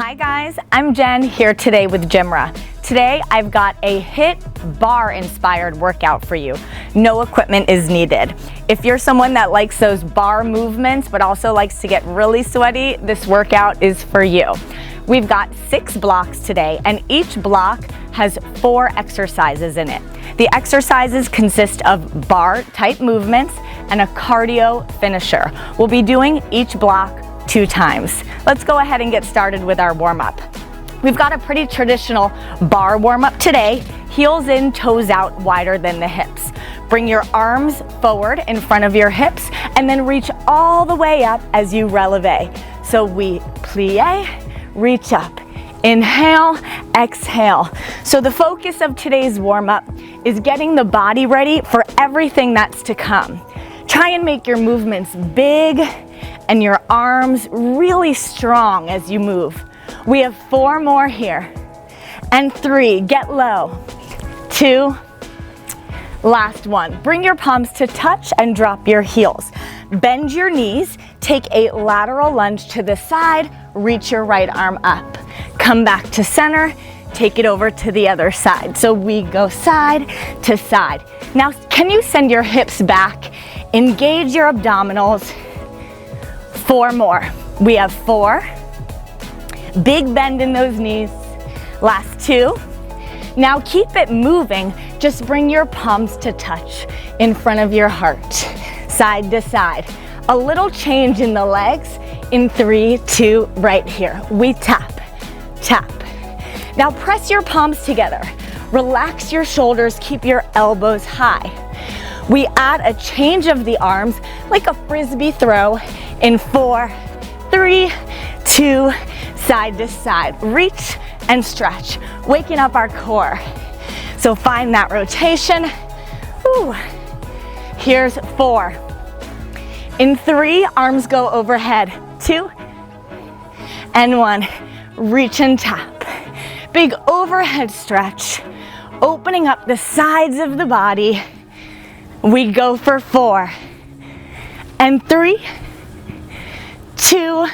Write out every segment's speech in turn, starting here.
Hi guys, I'm Jen here today with GymRa. Today I've got a HIIT bar inspired workout for you. No equipment is needed. If you're someone that likes those bar movements but also likes to get really sweaty, this workout is for you. We've got 6 blocks today and each block has 4 exercises in it. The exercises consist of bar type movements and a cardio finisher. We'll be doing each block 2 times. Let's go ahead and get started with our warm-up. We've got a pretty traditional bar warm-up today, heels in, toes out, wider than the hips. Bring your arms forward in front of your hips and then reach all the way up as you releve. So we plie, reach up, inhale, exhale. So the focus of today's warm-up is getting the body ready for everything that's to come. Try and make your movements big and your arms really strong as you move. We have 4 more here. And 3, get low. 2, last one. Bring your palms to touch and drop your heels. Bend your knees, take a lateral lunge to the side, reach your right arm up. Come back to center, take it over to the other side. So we go side to side. Now, can you send your hips back? Engage your abdominals. 4 more. We have 4. Big bend in those knees. Last 2. Now keep it moving. Just bring your palms to touch in front of your heart, side to side. A little change in the legs in 3, 2, right here. We tap, tap. Now press your palms together. Relax your shoulders, keep your elbows high. We add a change of the arms like a frisbee throw in 4, 3, 2, side to side. Reach and stretch, waking up our core. So find that rotation. Whew. Here's 4. In 3, arms go overhead. 2 and 1. Reach and tap. Big overhead stretch, opening up the sides of the body. We go for 4 and 3, 2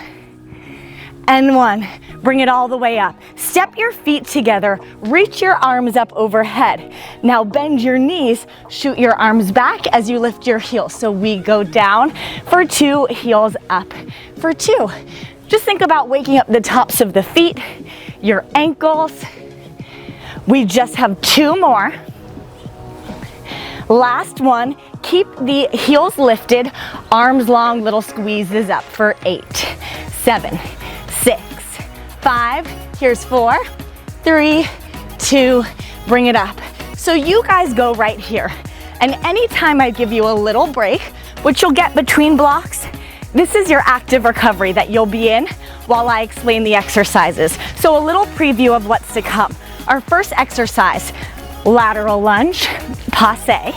and 1. Bring it all the way up. Step your feet together, reach your arms up overhead. Now bend your knees, shoot your arms back as you lift your heels. So we go down for 2, heels up for 2. Just think about waking up the tops of the feet, your ankles. We just have 2 more. Last one, keep the heels lifted, arms long, little squeezes up for 8, 7, 6, 5, here's 4, 3, 2, bring it up. So you guys go right here. And anytime I give you a little break, which you'll get between blocks, this is your active recovery that you'll be in while I explain the exercises. So a little preview of what's to come. Our first exercise, lateral lunge, passe,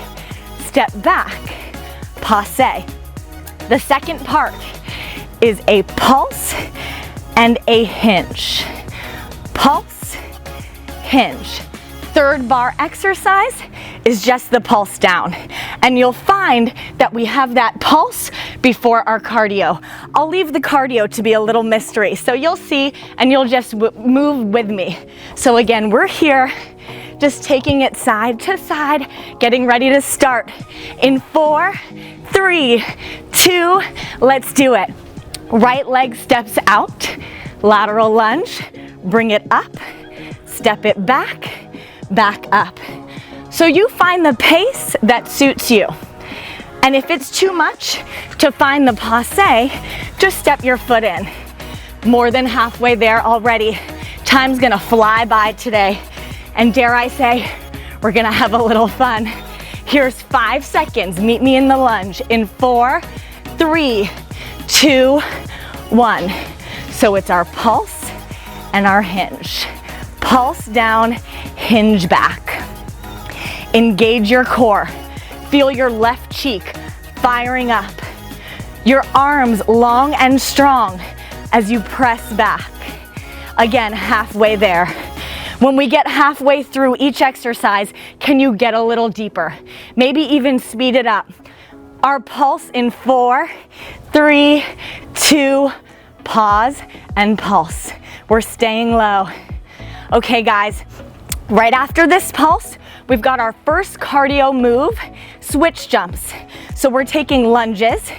step back, passe. The second part is a pulse and a hinge. Pulse, hinge. Third bar exercise is just the pulse down. And you'll find that we have that pulse before our cardio. I'll leave the cardio to be a little mystery. So you'll see and you'll just move with me. So again, we're here, just taking it side to side, getting ready to start. In 4, 3, 2, let's do it. Right leg steps out, lateral lunge, bring it up, step it back, back up. So you find the pace that suits you. And if it's too much to find the passe, just step your foot in. More than halfway there already. Time's gonna fly by today. And dare I say, we're gonna have a little fun. Here's 5 seconds. Meet me in the lunge in 4, 3, 2, 1. So it's our pulse and our hinge. Pulse down, hinge back. Engage your core. Feel your left cheek firing up. Your arms long and strong as you press back. Again, halfway there. When we get halfway through each exercise, can you get a little deeper? Maybe even speed it up. Our pulse in 4, 3, 2, pause, and pulse. We're staying low. Okay guys, right after this pulse, we've got our first cardio move, switch jumps. So we're taking lunges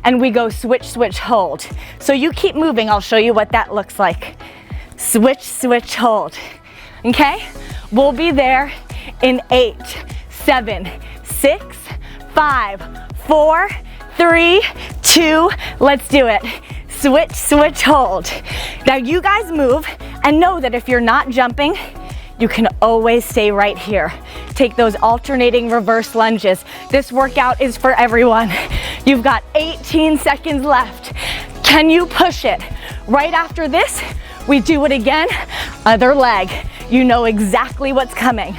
and we go switch, switch, hold. So you keep moving, I'll show you what that looks like. Switch, switch, hold. Okay? We'll be there in 8, 7, 6, 5, 4, 3, 2, let's do it. Switch, switch, hold. Now you guys move and know that if you're not jumping, you can always stay right here. Take those alternating reverse lunges. This workout is for everyone. You've got 18 seconds left. Can you push it? Right after this, we do it again, other leg. You know exactly what's coming.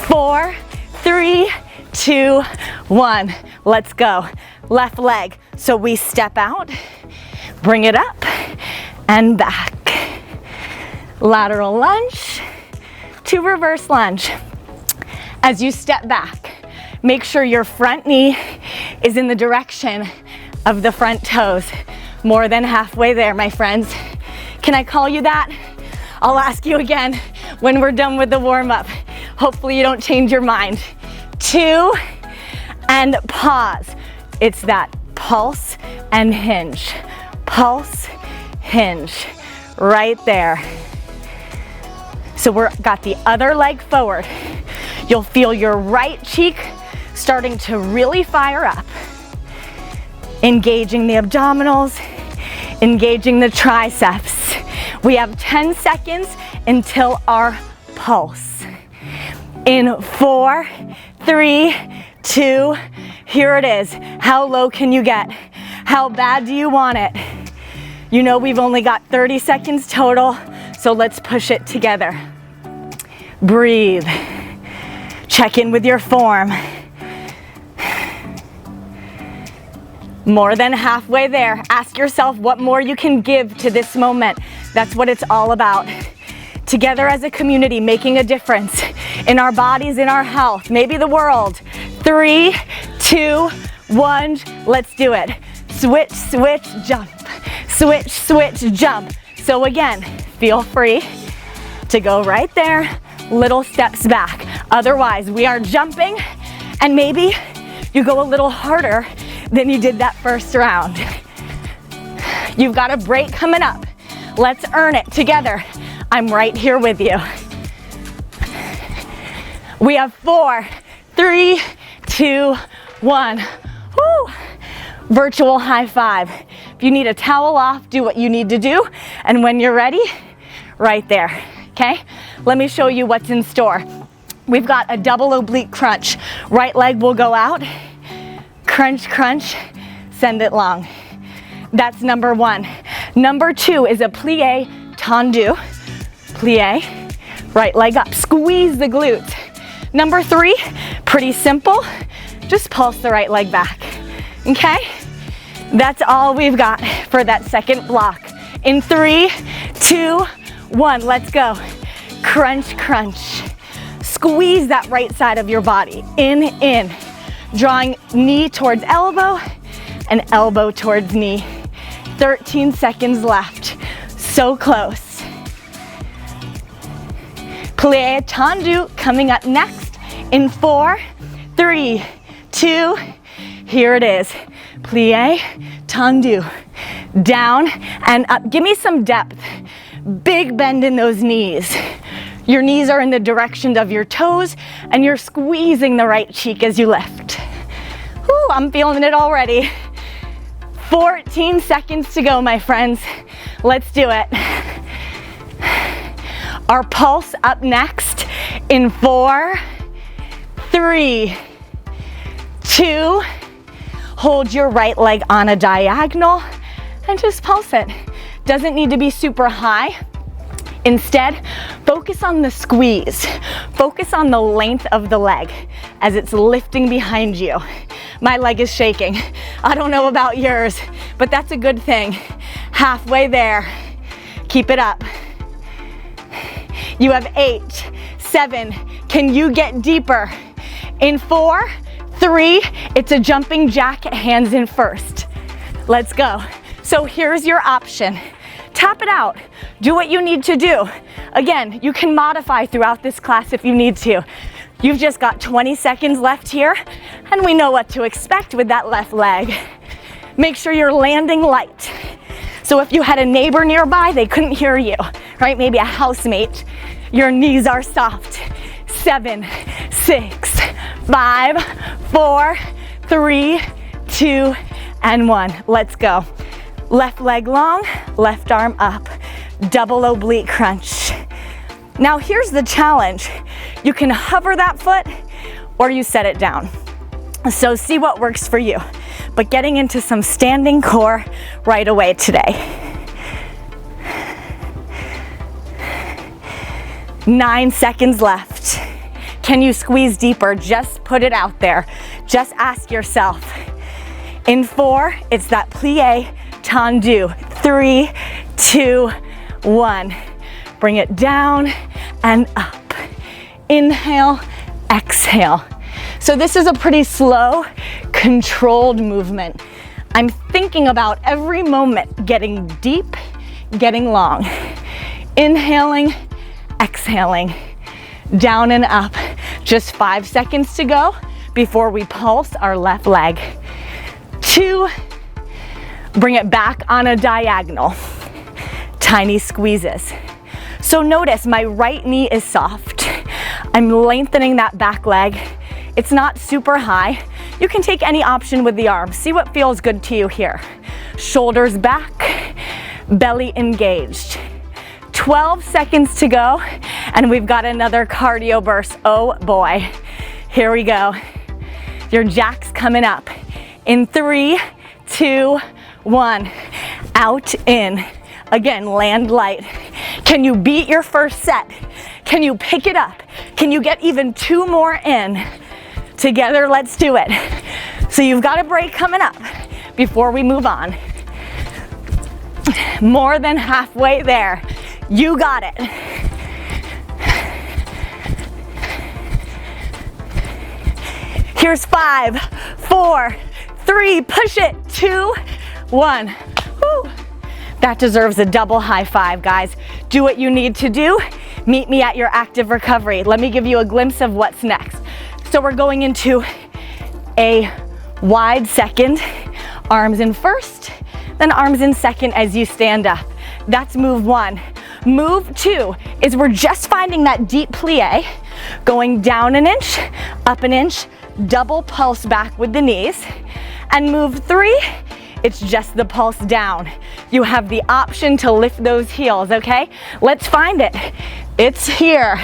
Four, 3, 2, 1. Let's go. Left leg. So we step out, bring it up and back. Lateral lunge to reverse lunge. As you step back, make sure your front knee is in the direction of the front toes. More than halfway there, my friends. Can I call you that? I'll ask you again when we're done with the warm-up. Hopefully you don't change your mind. 2, and pause. It's that pulse and hinge. Pulse, hinge, right there. So we're got the other leg forward. You'll feel your right cheek starting to really fire up. Engaging the abdominals, engaging the triceps. We have 10 seconds until our pulse. In 4, 3, 2, here it is. How low can you get? How bad do you want it? You know we've only got 30 seconds total, so let's push it together. Breathe. Check in with your form. More than halfway there. Ask yourself what more you can give to this moment. That's what it's all about. Together as a community, making a difference in our bodies, in our health, maybe the world. 3, 2, 1, let's do it. Switch, switch, jump. Switch, switch, jump. So again, feel free to go right there, little steps back. Otherwise, we are jumping and maybe you go a little harder than you did that first round. You've got a break coming up. Let's earn it together. I'm right here with you. We have 4, 3, 2, 1. Woo! Virtual high five. If you need a towel off, do what you need to do. And when you're ready, right there, okay? Let me show you what's in store. We've got a double oblique crunch. Right leg will go out, crunch, crunch, send it long. That's number 1. Number 2 is a plie tendu. Plie, right leg up, squeeze the glute. Number 3, pretty simple, just pulse the right leg back, okay? That's all we've got for that second block. In 3, 2, 1, let's go. Crunch, crunch. Squeeze that right side of your body, in. Drawing knee towards elbow and elbow towards knee. 13 seconds left, so close. Plie tendu coming up next in 4, 3, 2, here it is. Plie tendu, down and up. Give me some depth. Big bend in those knees. Your knees are in the direction of your toes and you're squeezing the right cheek as you lift. Whew, I'm feeling it already. 14 seconds to go, my friends. Let's do it. Our pulse up next in 4, 3, 2, hold your right leg on a diagonal and just pulse it. Doesn't need to be super high. Instead, focus on the squeeze. Focus on the length of the leg as it's lifting behind you. My leg is shaking. I don't know about yours, but that's a good thing. Halfway there. Keep it up. You have 8, 7. Can you get deeper? In 4, 3, it's a jumping jack, hands in first. Let's go. So here's your option. Tap it out. Do what you need to do. Again, you can modify throughout this class if you need to. You've just got 20 seconds left here, and we know what to expect with that left leg. Make sure you're landing light. So if you had a neighbor nearby, they couldn't hear you, right? Maybe a housemate. Your knees are soft. 7, 6, 5, 4, 3, 2, and 1. Let's go. Left leg long, left arm up. Double oblique crunch. Now here's the challenge. You can hover that foot or you set it down. So see what works for you. But getting into some standing core right away today. 9 seconds left. Can you squeeze deeper? Just put it out there. Just ask yourself. In 4, it's that plie tendu. 3, 2, 1. Bring it down and up. Inhale, exhale. So this is a pretty slow, controlled movement. I'm thinking about every moment getting deep, getting long. Inhaling, exhaling, down and up. Just 5 seconds to go before we pulse our left leg. 2, bring it back on a diagonal. Tiny squeezes. So notice my right knee is soft. I'm lengthening that back leg. It's not super high. You can take any option with the arms. See what feels good to you here. Shoulders back, belly engaged. 12 seconds to go, and we've got another cardio burst. Oh boy, here we go. Your jack's coming up. In 3, 2, 1, out, in. Again, land light. Can you beat your first set? Can you pick it up? Can you get even 2 more in? Together, let's do it. So you've got a break coming up before we move on. More than halfway there. You got it. Here's 5, 4, 3, push it, 2, 1. Woo. That deserves a double high five, guys. Do what you need to do. Meet me at your active recovery. Let me give you a glimpse of what's next. So we're going into a wide second, arms in first, then arms in second as you stand up. That's move 1. Move 2 is we're just finding that deep plie, going down an inch, up an inch, double pulse back with the knees. And move 3, it's just the pulse down. You have the option to lift those heels, okay? Let's find it. It's here.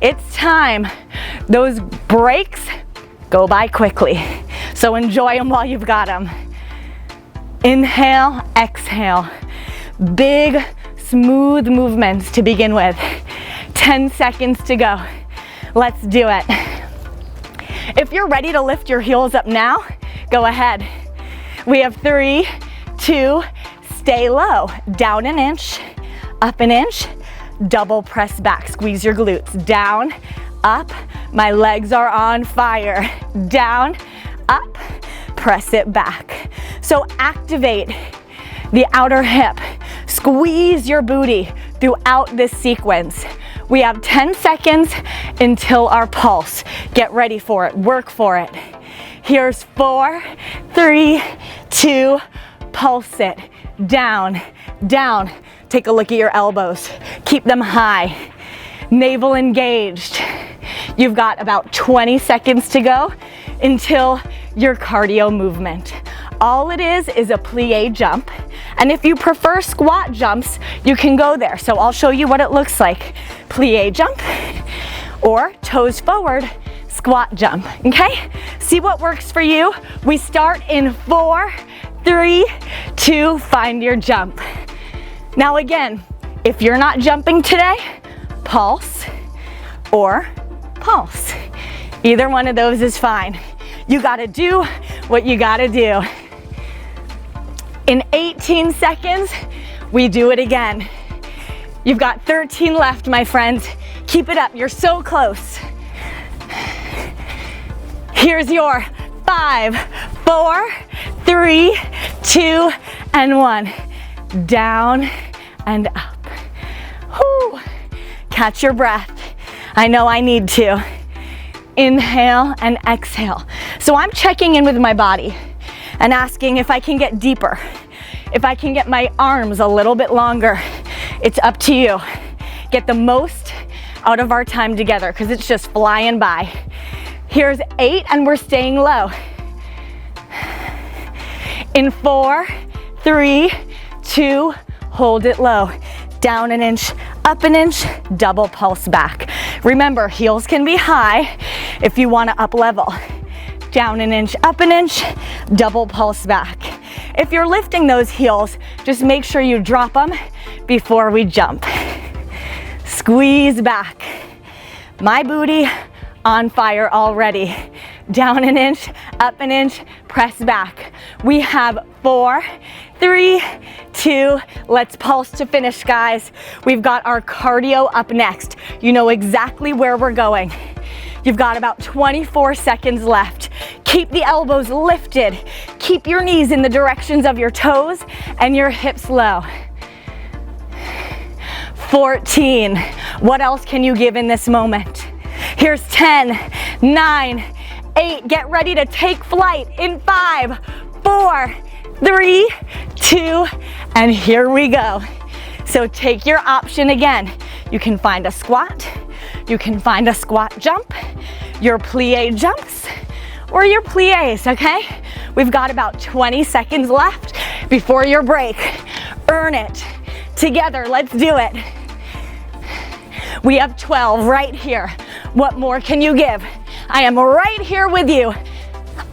It's time. Those breaks go by quickly. So enjoy them while you've got them. Inhale, exhale. Big, smooth movements to begin with. 10 seconds to go. Let's do it. If you're ready to lift your heels up now, go ahead. We have 3, 2, stay low. Down an inch, up an inch, double press back. Squeeze your glutes. Down, up, my legs are on fire. Down, up, press it back. So activate the outer hip. Squeeze your booty throughout this sequence. We have 10 seconds until our pulse. Get ready for it, work for it. Here's 4, 3, 2, pulse it. Down, down. Take a look at your elbows. Keep them high. Navel engaged. You've got about 20 seconds to go until your cardio movement. All it is a plie jump. And if you prefer squat jumps, you can go there. So I'll show you what it looks like. Plie jump or toes forward, squat jump, okay? See what works for you. We start in 4, 3, 2, find your jump. Now again, if you're not jumping today, pulse or pulse. Either one of those is fine. You gotta do what you gotta do. In 18 seconds, we do it again. You've got 13 left, my friends. Keep it up, you're so close. Here's your 5, 4, 3, 2, and 1. Down and up. Whew. Catch your breath. I know I need to. Inhale and exhale. So I'm checking in with my body and asking if I can get deeper, if I can get my arms a little bit longer. It's up to you. Get the most out of our time together because it's just flying by. Here's 8 and we're staying low. In 4, 3, 2, hold it low. Down an inch, up an inch, double pulse back. Remember, heels can be high if you want to up level. Down an inch, up an inch, double pulse back. If you're lifting those heels, just make sure you drop them before we jump. Squeeze back. My booty on fire already. Down an inch, up an inch, press back. We have 4, 3, 2, let's pulse to finish, guys. We've got our cardio up next. You know exactly where we're going. You've got about 24 seconds left. Keep the elbows lifted. Keep your knees in the directions of your toes and your hips low. 14. What else can you give in this moment? Here's 10, 9, 8. Get ready to take flight in 5, 4, 3, 2, and here we go. So take your option again. You can find a squat, you can find a squat jump, your plie jumps, or your plies, okay? We've got about 20 seconds left before your break. Earn it. Together, let's do it. We have 12 right here. What more can you give? I am right here with you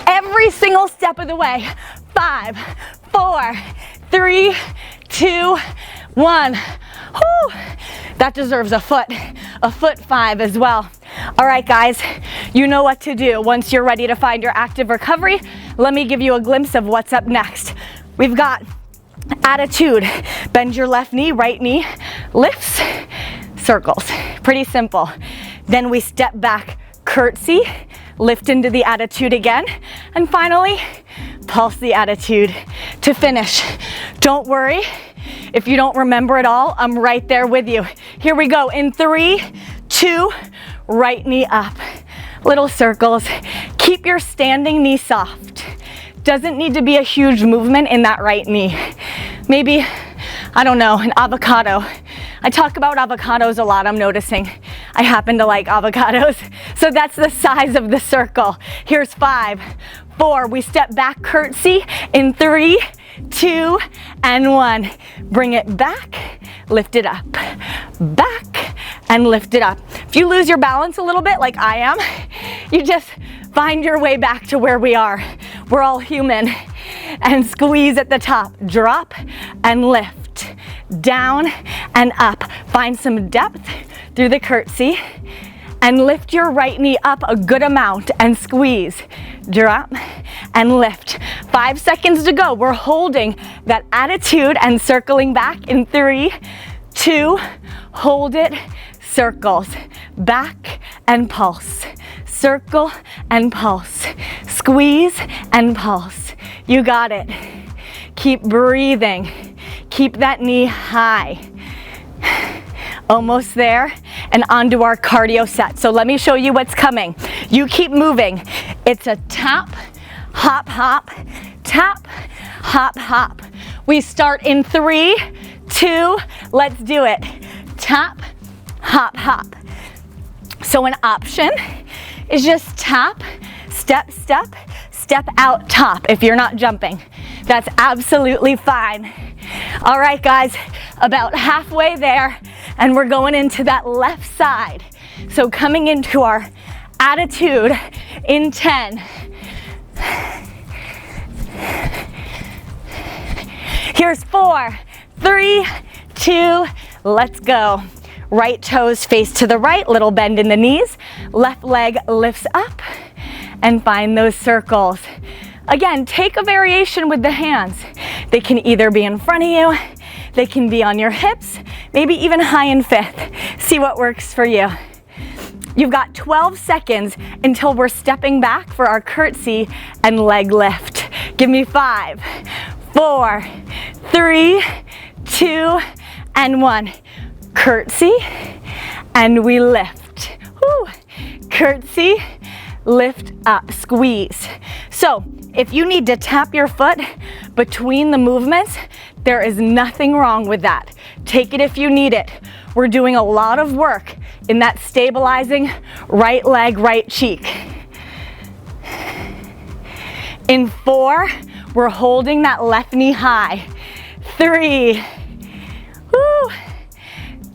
every single step of the way. 5, 4, 3, 2, 1. Whew. That deserves a foot 5 as well. All right, guys, you know what to do. Once you're ready to find your active recovery, let me give you a glimpse of what's up next. We've got attitude. Bend your left knee, right knee lifts, circles. Pretty simple. Then we step back, curtsy, lift into the attitude again, and finally, pulse the attitude to finish. Don't worry if you don't remember it all, I'm right there with you. Here we go. In 3, 2, right knee up. Little circles. Keep your standing knee soft. Doesn't need to be a huge movement in that right knee. Maybe, I don't know, an avocado. I talk about avocados a lot, I'm noticing. I happen to like avocados. So that's the size of the circle. Here's 5, 4. We step back, curtsy in 3, 2, and 1. Bring it back, lift it up. Back and lift it up. If you lose your balance a little bit like I am, you just find your way back to where we are. We're all human. And squeeze at the top. Drop and lift. Down and up. Find some depth through the curtsy and lift your right knee up a good amount and squeeze. Drop and lift. 5 seconds to go. We're holding that attitude and circling back in 3, 2, hold it, circles, back and pulse. Circle and pulse. Squeeze and pulse. You got it. Keep breathing. Keep that knee high. Almost there and onto our cardio set. So let me show you what's coming. You keep moving. It's a tap, hop, hop, tap, hop, hop. We start in 3, 2, let's do it. Tap, hop, hop. So an option is just tap, step, step, step out top if you're not jumping. That's absolutely fine. All right, guys, about halfway there, and we're going into that left side. So coming into our attitude in 10. Here's 4, 3, 2, let's go. Right toes face to the right, little bend in the knees. Left leg lifts up and find those circles. Again, take a variation with the hands. They can either be in front of you, they can be on your hips, maybe even high in fifth. See what works for you. You've got 12 seconds until we're stepping back for our curtsy and leg lift. Give me 5, 4, 3, 2, and 1. Curtsy, and we lift. Woo. Curtsy, lift up, squeeze. So if you need to tap your foot between the movements, there is nothing wrong with that. Take it if you need it. We're doing a lot of work in that stabilizing right leg, right cheek. In 4, we're holding that left knee high. 3, woo,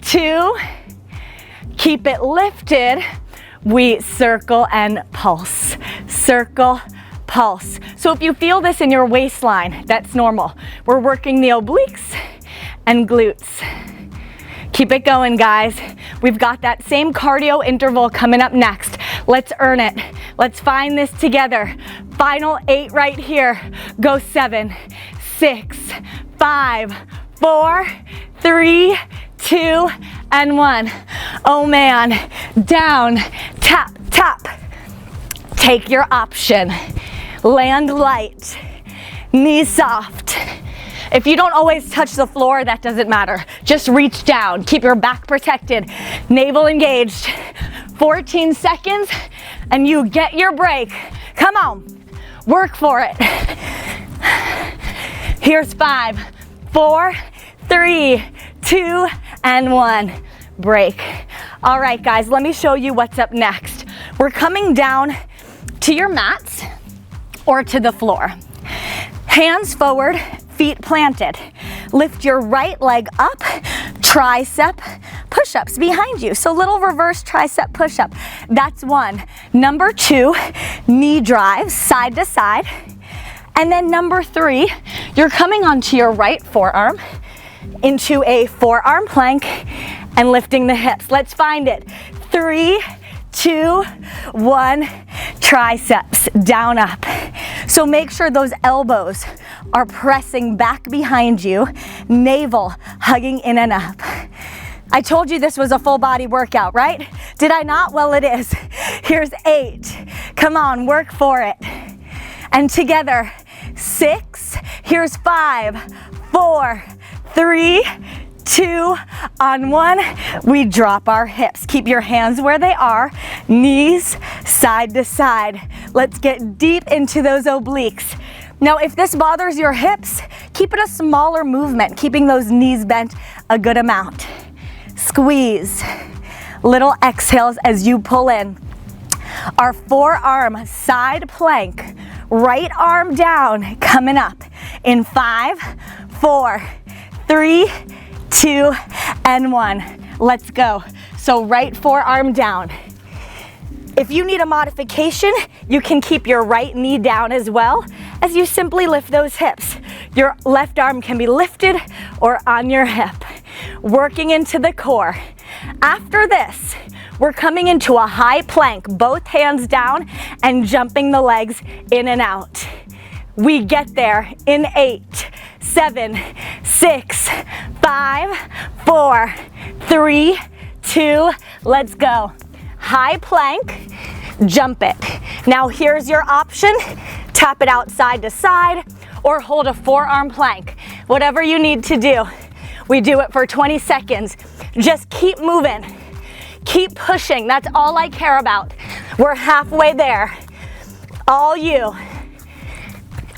2, keep it lifted. We circle and pulse, circle, pulse. So if you feel this in your waistline, that's normal. We're working the obliques and glutes. Keep it going, guys. We've got that same cardio interval coming up next. Let's earn it. Let's find this together. Final 8 right here. Go 7, 6, 5, 4, 3, 2, and 1. Oh man, down, tap, tap. Take your option. Land light, knees soft. If you don't always touch the floor, that doesn't matter. Just reach down, keep your back protected, navel engaged. 14 seconds and you get your break. Come on, work for it. Here's 5, 4, 3, 2, and 1. Break. All right, guys, let me show you what's up next. We're coming down to your mats or to the floor. Hands forward, feet planted. Lift your right leg up, tricep push-ups behind you. So little reverse tricep push-up. That's 1. Number 2, knee drives side to side. And then number 3, you're coming onto your right forearm into a forearm plank and lifting the hips. Let's find it. 3, 2, 1, triceps down up. So make sure those elbows are pressing back behind you, navel hugging in and up. I told you this was a full body workout, right? Did I not? Well, it is. Here's 8. Come on, work for it. And together, 6. Here's 5, 4, 3, 2, on 1, we drop our hips. Keep your hands where they are, knees side to side. Let's get deep into those obliques. Now, if this bothers your hips, keep it a smaller movement, keeping those knees bent a good amount. Squeeze, little exhales as you pull in. Our forearm side plank, right arm down, coming up in 5, 4, 3, 2, and 1. Let's go. So right forearm down. If you need a modification, you can keep your right knee down as well as you simply lift those hips. Your left arm can be lifted or on your hip, working into the core. After this, we're coming into a high plank, both hands down and jumping the legs in and out. We get there in 8, 7, 6, 5, 4, 3, 2, let's go. High plank, jump it. Now here's your option. Tap it out side to side or hold a forearm plank. Whatever you need to do. We do it for 20 seconds. Just keep moving. Keep pushing. That's all I care about. We're halfway there. All you.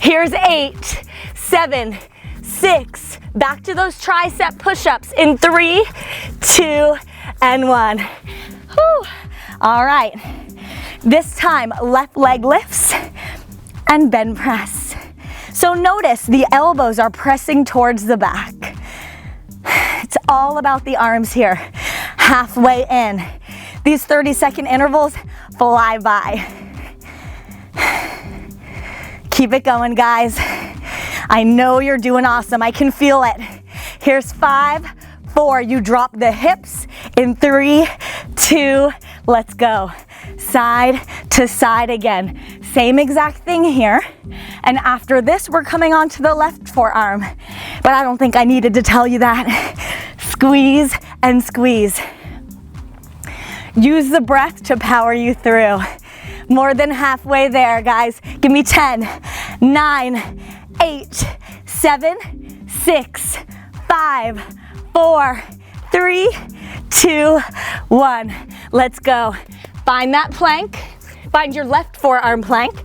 Here's 8, 7, 6. Back to those tricep push-ups in 3, 2, and 1. Whew. All right. This time, left leg lifts and bend press. So notice the elbows are pressing towards the back. It's all about the arms here. Halfway in. These 30-second intervals fly by. Keep it going, guys. I know you're doing awesome. I can feel it. Here's 5, 4. You drop the hips in 3, 2, let's go. Side to side again. Same exact thing here. And after this, we're coming on to the left forearm. But I don't think I needed to tell you that. Squeeze and squeeze. Use the breath to power you through. More than halfway there, guys. Give me 10, 9, 8, 7, 6, 5, 4, 3, 2, 1. Let's go. Find that plank. Find your left forearm plank.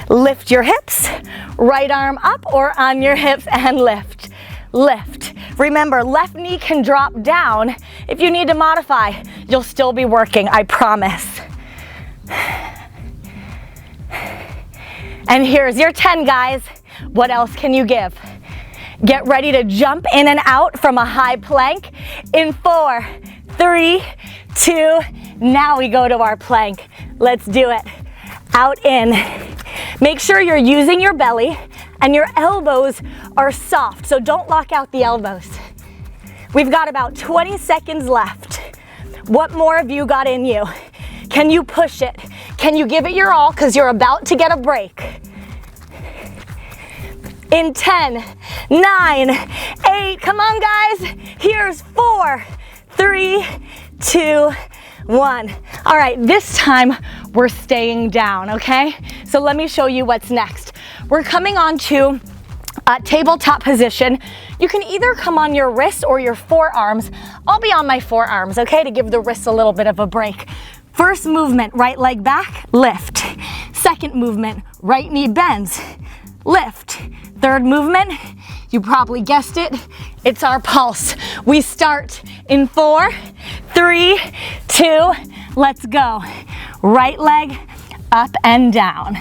Lift your hips. Right arm up or on your hips and lift. Lift. Remember, left knee can drop down. If you need to modify, you'll still be working, I promise. And here's your 10, guys. What else can you give? Get ready to jump in and out from a high plank in 4, 3, 2. Now we go to our plank. Let's do it. Out, in. Make sure you're using your belly and your elbows are soft, so don't lock out the elbows. We've got about 20 seconds left. What more have you got in you? Can you push it? Can you give it your all, because you're about to get a break? In 10, 9, 8, come on guys. Here's 4, 3, 2, 1. All right, this time we're staying down, okay? So let me show you what's next. We're coming on to tabletop position. You can either come on your wrists or your forearms. I'll be on my forearms, okay, to give the wrists a little bit of a break. First movement, right leg back, lift. Second movement, right knee bends, lift. Third movement, you probably guessed it, it's our pulse. We start in 4, 3, 2, let's go. Right leg up and down.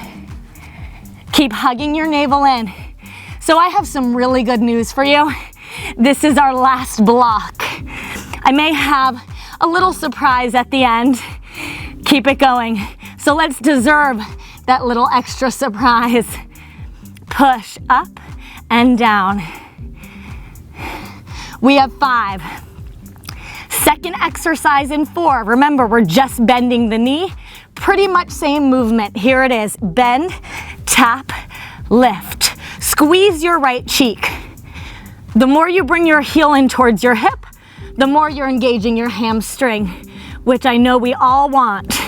Keep hugging your navel in. So I have some really good news for you. This is our last block. I may have a little surprise at the end. Keep it going. So let's deserve that little extra surprise. Push up and down. We have 5. Second exercise in 4. Remember, we're just bending the knee. Pretty much same movement. Here it is. Bend, tap, lift. Squeeze your right cheek. The more you bring your heel in towards your hip, the more you're engaging your hamstring, which I know we all want.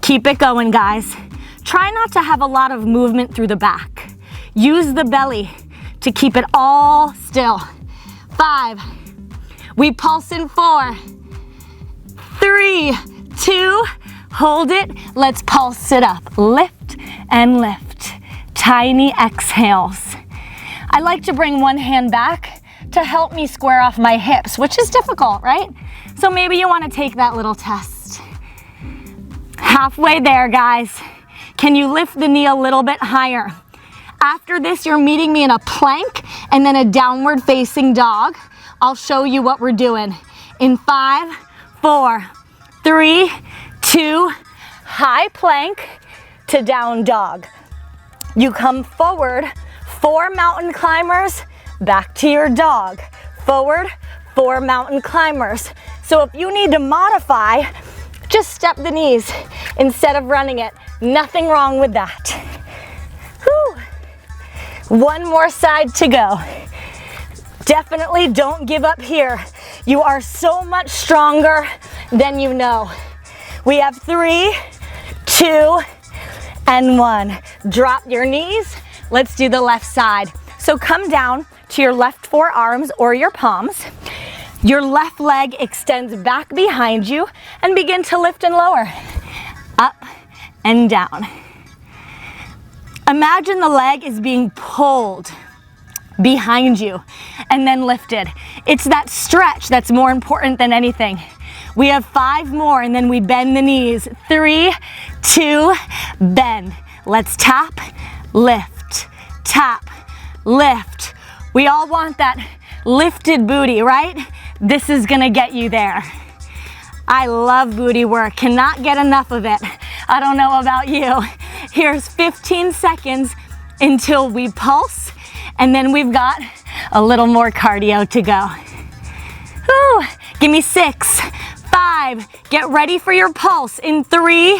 Keep it going, guys. Try not to have a lot of movement through the back. Use the belly to keep it all still. 5. We pulse in 4, 3, 2, hold it. Let's pulse it up. Lift and lift. Tiny exhales. I like to bring one hand back to help me square off my hips, which is difficult, right? So maybe you want to take that little test. Halfway there, guys. Can you lift the knee a little bit higher? After this, you're meeting me in a plank and then a downward facing dog. I'll show you what we're doing. In 5, 4, 3, 2, high plank to down dog. You come forward, 4 mountain climbers, back to your dog. Forward, 4 mountain climbers. So if you need to modify, just step the knees instead of running it. Nothing wrong with that. Whew. One more side to go. Definitely don't give up here. You are so much stronger than you know. We have 3, 2, and 1. Drop your knees. Let's do the left side. So come down to your left forearms or your palms. Your left leg extends back behind you and begin to lift and lower. Up and down. Imagine the leg is being pulled behind you and then lifted. It's that stretch that's more important than anything. We have 5 more and then we bend the knees. 3, 2, bend. Let's tap, lift, tap, lift. We all want that lifted booty, right? This is gonna get you there. I love booty work, cannot get enough of it. I don't know about you. Here's 15 seconds until we pulse, and then we've got a little more cardio to go. Whew. Give me 6, 5, get ready for your pulse. In 3,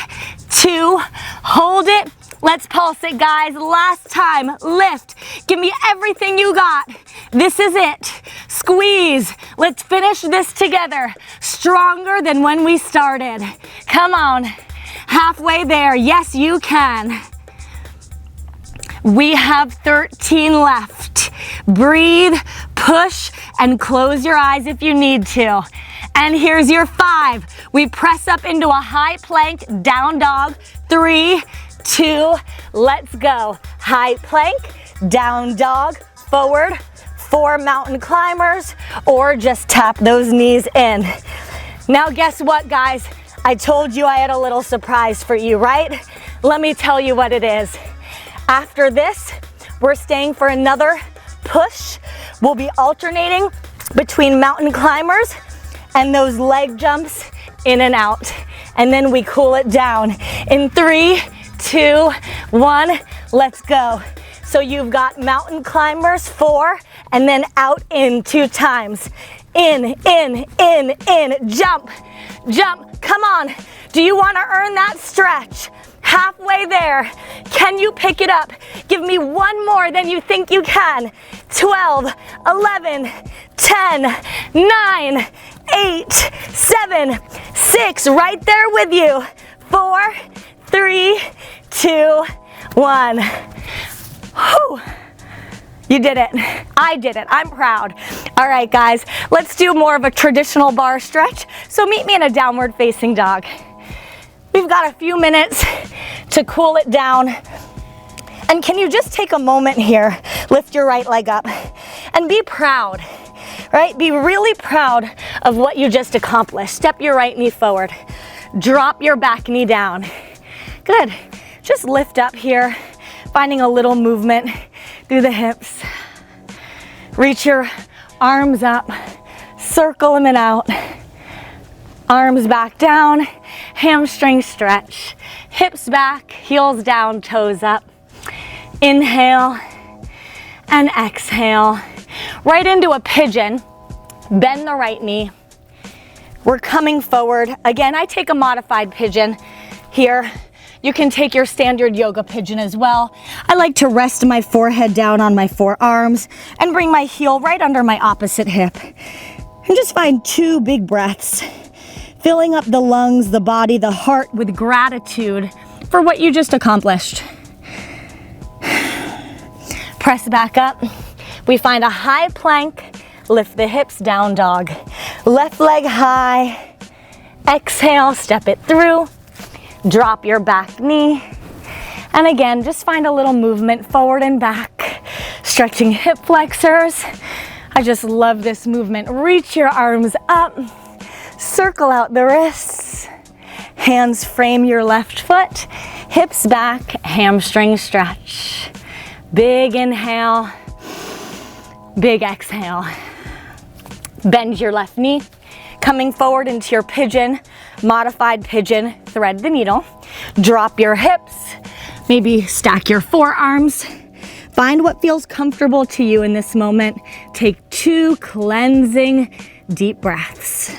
2, hold it, Let's pulse it, guys. Last time, lift. Give me everything you got. This is it. Squeeze. Let's finish this together. Stronger than when we started. Come on. Halfway there. Yes, you can. We have 13 left. Breathe, push, and close your eyes if you need to. And here's your 5. We press up into a high plank, down dog. 3, 2, let's go. High plank, down dog, forward. 4 mountain climbers, or just tap those knees in. Now guess what, guys? I told you I had a little surprise for you, right? Let me tell you what it is. After this, we're staying for another push. We'll be alternating between mountain climbers and those leg jumps in and out. And then we cool it down. In 3, 2, 1, let's go. So you've got mountain climbers 4, and then out in 2 times. In, jump, jump, come on. Do you wanna earn that stretch? Halfway there. Can you pick it up? Give me one more than you think you can. 12, 11, 10, 9, 8, 7, 6, right there with you. 4, 3, 2, 1. Whew. You did it. I did it. I'm proud. All right, guys, let's do more of a traditional bar stretch. So meet me in a downward facing dog. We've got a few minutes to cool it down. And can you just take a moment here, lift your right leg up, and be proud, right? Be really proud of what you just accomplished. Step your right knee forward. Drop your back knee down. Good. Just lift up here, finding a little movement through the hips. Reach your arms up, circle them and out. Arms back down, hamstring stretch. Hips back, heels down, toes up. Inhale and exhale. Right into a pigeon. Bend the right knee. We're coming forward. Again, I take a modified pigeon here. You can take your standard yoga pigeon as well. I like to rest my forehead down on my forearms and bring my heel right under my opposite hip. And just find 2 big breaths, filling up the lungs, the body, the heart with gratitude for what you just accomplished. Press back up. We find a high plank, lift the hips, down dog. Left leg high, exhale, step it through. Drop your back knee. And again, just find a little movement forward and back. Stretching hip flexors. I just love this movement. Reach your arms up. Circle out the wrists. Hands frame your left foot. Hips back, hamstring stretch. Big inhale. Big exhale. Bend your left knee. Coming forward into your pigeon, modified pigeon, thread the needle. Drop your hips, maybe stack your forearms. Find what feels comfortable to you in this moment. Take 2 cleansing deep breaths.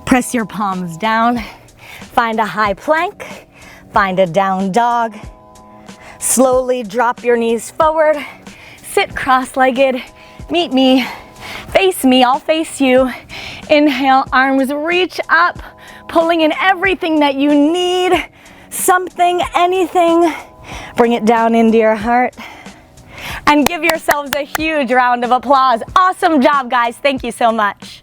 Press your palms down. Find a high plank. Find a down dog. Slowly drop your knees forward. Sit cross-legged, meet me, face me, I'll face you. Inhale, arms reach up, pulling in everything that you need, something, anything. Bring it down into your heart. And give yourselves a huge round of applause. Awesome job, guys. Thank you so much.